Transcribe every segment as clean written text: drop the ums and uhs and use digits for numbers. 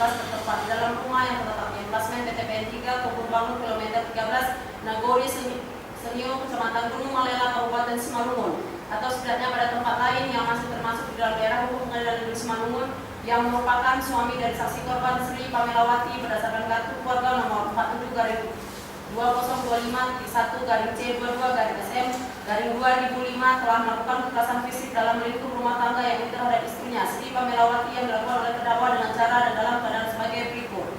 2011 tertempat di dalam rumah yang terletak di plasmen PTPN 3 Kebun Bangun kilometer 13 Nagori Senio Kecamatan Gunung Malela Kabupaten Simalungun, atau setidaknya pada tempat lain yang masih termasuk di dalam daerah hukum Pengadilan Negeri Simalungun, yang merupakan suami dari saksi korban Sri Pamelawati berdasarkan kartu keluarga nomor 47-2051-C22-C22-SM-2005 telah melakukan kekerasan fisik dalam lingkup rumah tangga yang terhadap istrinya Sri Pamelawati yang dilakukan oleh terdakwa dengan cara dan dalam keadaan sebagai berikut.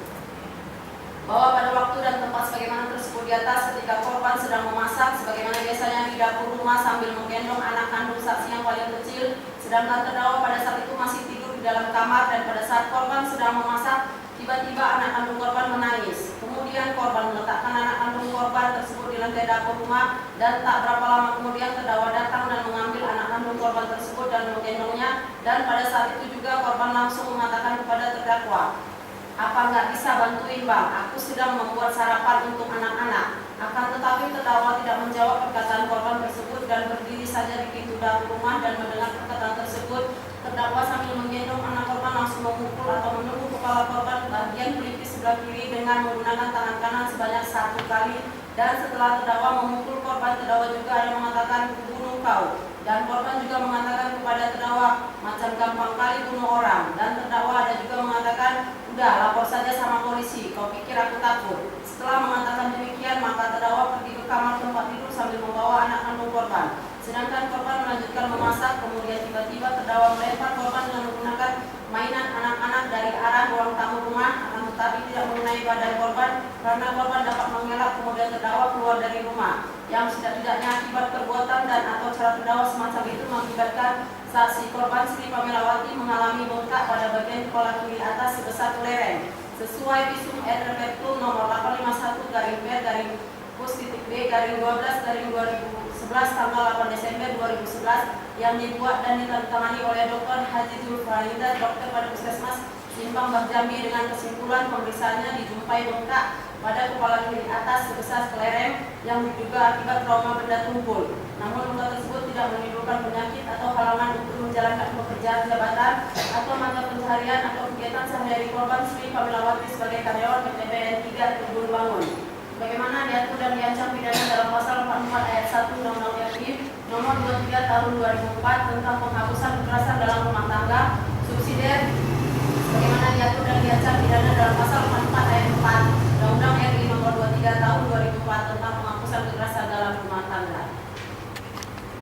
Bahwa pada waktu dan tempat sebagaimana tersebut di atas, ketika korban sedang memasak sebagaimana biasanya di dapur rumah sambil menggendong anak kandung saksi yang paling kecil, sedangkan terdakwa pada saat itu masih tidur di dalam kamar, dan pada saat korban sedang memasak, tiba-tiba anak kandung korban menangis. Kemudian korban meletakkan anak kandung korban tersebut di lantai dapur rumah, dan tak berapa lama kemudian terdakwa datang dan mengambil anak kandung korban tersebut dan menggendongnya, dan pada saat itu juga korban langsung mengatakan kepada terdakwa, "Apa nggak bisa bantuin bang? Aku sedang membuat sarapan untuk anak-anak." Akan tetapi terdakwa tidak menjawab perkataan korban tersebut dan berdiri saja di pintu dapur rumah, dan mendengar perkataan tersebut, terdakwa sambil menggendong anak korban langsung memukul atau menepuk kepala korban bagian pelipis sebelah kiri dengan menggunakan tangan kanan sebanyak 1 kali, dan setelah terdakwa memukul korban, terdakwa juga ada mengatakan, "Bunuh kau." Dan korban juga mengatakan kepada terdakwa, "Macam gampang kali bunuh orang." Dan terdakwa ada juga mengatakan, "Udah, lapor saja sama polisi, kau pikir aku takut?" Setelah mengatakan demikian, maka terdakwa pergi ke kamar tempat tidur sambil membawa anak kandung korban. Sedangkan korban melanjutkan memasak, kemudian tiba-tiba terdakwa melempar korban dengan menggunakan mainan anak-anak dari arah ruang tamu rumah, akan tetapi tidak mengenai badan korban karena korban dapat mengelak. Kemudian terdakwa keluar dari rumah, yang setidak-tidaknya akibat perbuatan dan atau cara terdakwa semacam itu mengakibatkan saksi korban Sri Pamelawati mengalami bengkak pada bagian kepala kiri atas sebesar kelereng, sesuai visum et repertum nomor 851-B-B-12-2011 tanggal 8 Desember 2011 yang dibuat dan ditandatangani oleh Dr. Haji Zulfarida, dokter pada Puskesmas Simpang Bah Jambi, dengan kesimpulan pemeriksaannya dijumpai bengkak pada kepala kiri atas sebesar kelereng yang diduga akibat trauma benda tumpul. Namun luka tersebut tidak menimbulkan penyakit atau halangan untuk menjalankan pekerjaan jabatan atau mata pencaharian atau kegiatan sehari-hari korban Sri Pamelawati sebagai karyawan PTPN 3 Kebun Bangun. Bagaimana diatur dan diancam pidana dalam pasal 44 ayat 1 Undang-Undang RI nomor 23 tahun 2004 tentang penghapusan kekerasan dalam rumah tangga subsidiar, bagaimana diatur dan diancam pidana dalam pasal 44 ayat 4 Undang-Undang RI nomor 23 tahun 2004 tentang penghapusan kekerasan dalam rumah tangga.